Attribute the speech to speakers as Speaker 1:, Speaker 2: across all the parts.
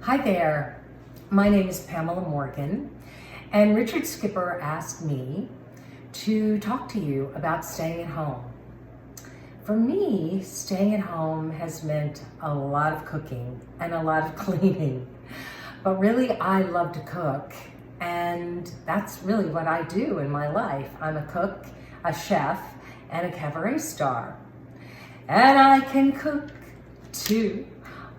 Speaker 1: Hi there, my name is Pamela Morgan, and Richard Skipper asked me to talk to you about staying at home. For me, staying at home has meant a lot of cooking and a lot of cleaning, but really I love to cook, and that's really what I do in my life. I'm a cook, a chef, and a cabaret star. And I can cook too,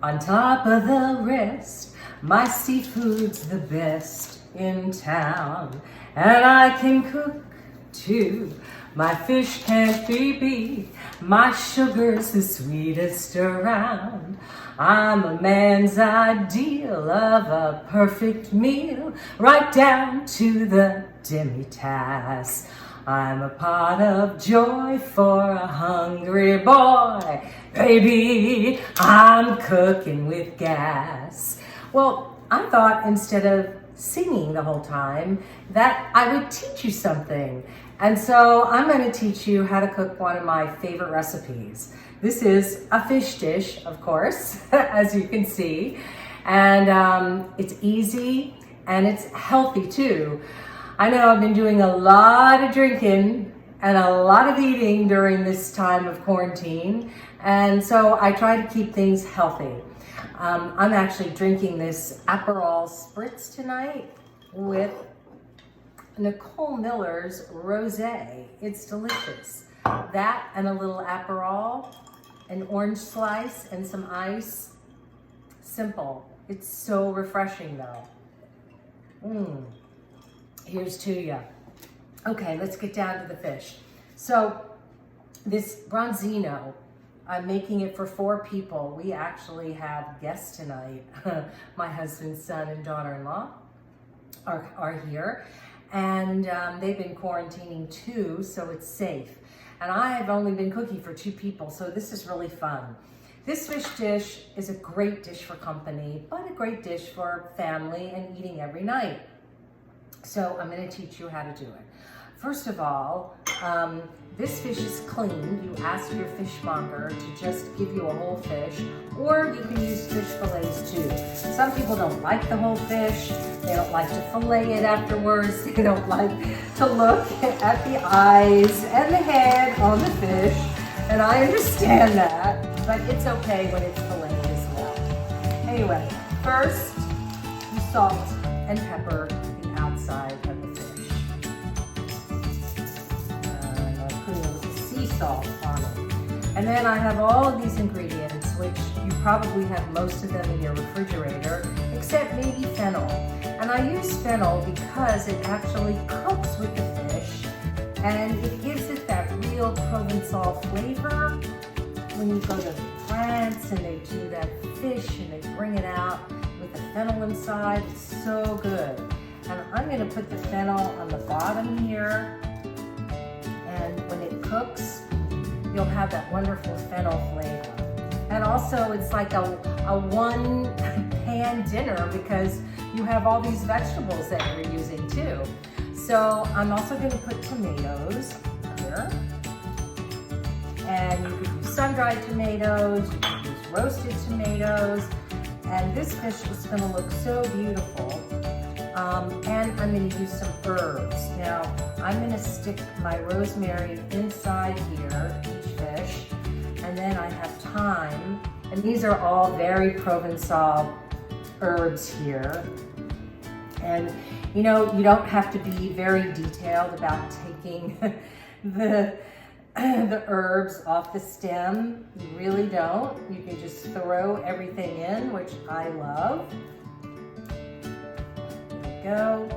Speaker 1: on top of the rest. My seafood's the best in town. And I can cook too, my fish can't be beat. My sugar's the sweetest around. I'm a man's ideal of a perfect meal, right down to the demi-tasse. I'm a pot of joy for a hungry boy. Baby, I'm cooking with gas. Well, I thought instead of singing the whole time that I would teach you something. And so I'm going to teach you how to cook one of my favorite recipes. This is a fish dish, of course, as you can see. And it's easy and it's healthy too. I know I've been doing a lot of drinking and a lot of eating during this time of quarantine, and so I try to keep things healthy. I'm actually drinking this APEROL SPRITZ tonight with Nicole Miller's ROSÉ. It's delicious. That and a little APEROL, an orange slice, and some ice. Simple. It's so refreshing though. Here's to ya. Okay, let's get down to the fish. So this Branzino, I'm making it for 4 people. We actually have guests tonight. My husband's son and daughter-in-law are here, and they've been quarantining too, so it's safe. And I've only been cooking for 2 people, so this is really fun. This fish dish is a great dish for company, but a great dish for family and eating every night. So I'm going to teach you how to do it. First of all, this fish is cleaned. You ask your fishmonger to just give you a whole fish, or you can use fish fillets too. Some people don't like the whole fish. They don't like to fillet it afterwards. They don't like to look at the eyes and the head on the fish. And I understand that, but it's okay when it's filleted as well. Anyway, first you salt and pepper outside of the fish. I'm putting a little sea salt on it. And then I have all of these ingredients, which you probably have most of them in your refrigerator, except maybe fennel. And I use fennel because it actually cooks with the fish, and it gives it that real Provençal flavor. When you go to France and they do that fish and they bring it out with the fennel inside, it's so good. And I'm going to put the fennel on the bottom here, and when it cooks, you'll have that wonderful fennel flavor. And also it's like a one-pan dinner because you have all these vegetables that you're using too. So I'm also going to put tomatoes here, and you could use sun-dried tomatoes, you could use roasted tomatoes, and this fish is going to look so beautiful. And I'm going to use some herbs. Now, I'm going to stick my rosemary inside here, each fish, and then I have thyme. And these are all very Provençal herbs here. And you know, you don't have to be very detailed about taking the herbs off the stem. You really don't. You can just throw everything in, which I love. Go.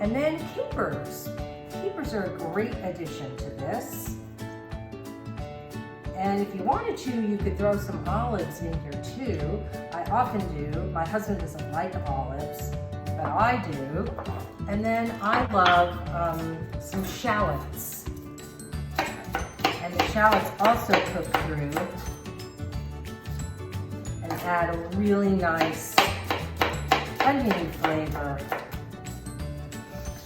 Speaker 1: And then capers. Capers are a great addition to this. And if you wanted to, you could throw some olives in here too. I often do. My husband doesn't like olives, but I do. And then I love some shallots. And the shallots also cook through and add a really nice oniony flavor.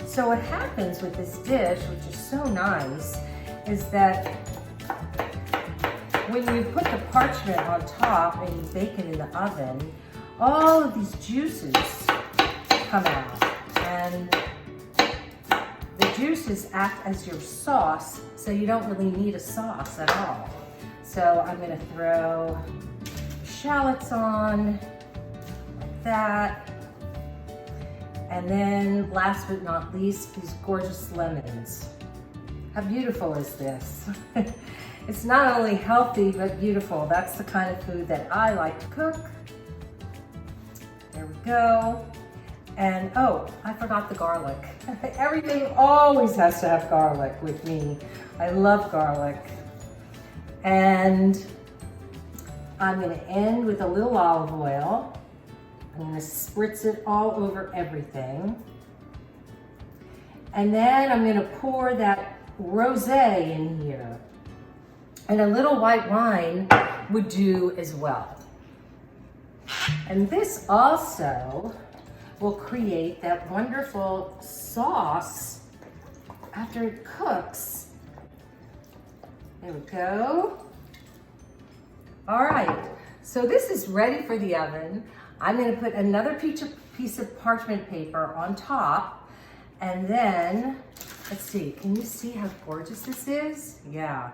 Speaker 1: So what happens with this dish, which is so nice, is that when you put the parchment on top and you bake it in the oven, all of these juices come out, and the juices act as your sauce, so you don't really need a sauce at all. So I'm gonna throw shallots on, like that. And then last but not least, these gorgeous lemons. How beautiful is this? It's not only healthy, but beautiful. That's the kind of food that I like to cook. There we go. And oh, I forgot the garlic. Everything always has to have garlic with me. I love garlic. And I'm gonna end with a little olive oil. I'm gonna spritz it all over everything. And then I'm gonna pour that rosé in here. And a little white wine would do as well. And this also will create that wonderful sauce after it cooks. There we go. All right, so this is ready for the oven. I'm gonna put another piece of parchment paper on top, and then, let's see, can you see how gorgeous this is? Yeah.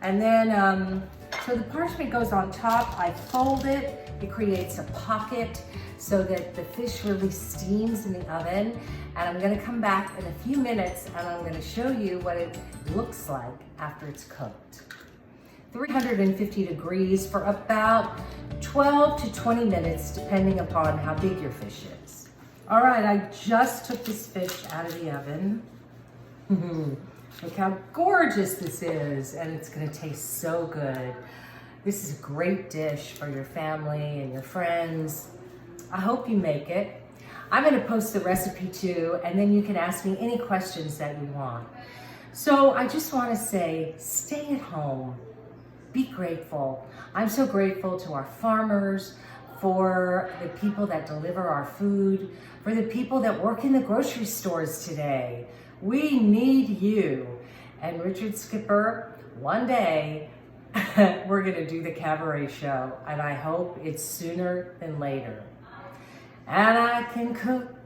Speaker 1: And then, so the parchment goes on top, I fold it, it creates a pocket so that the fish really steams in the oven. And I'm gonna come back in a few minutes and I'm gonna show you what it looks like after it's cooked. 350 degrees for about 12 to 20 minutes, depending upon how big your fish is. All right, I just took this fish out of the oven. Look how gorgeous this is, and it's gonna taste so good. This is a great dish for your family and your friends. I hope you make it. I'm gonna post the recipe too, and then you can ask me any questions that you want. So I just wanna say, stay at home, be grateful. I'm so grateful to our farmers, for the people that deliver our food, for the people that work in the grocery stores today. We need you. And Richard Skipper, one day, we're gonna do the cabaret show, and I hope it's sooner than later. And I can cook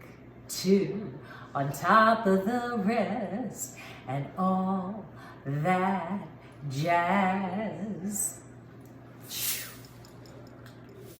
Speaker 1: too, on top of the rest, and all that jazz.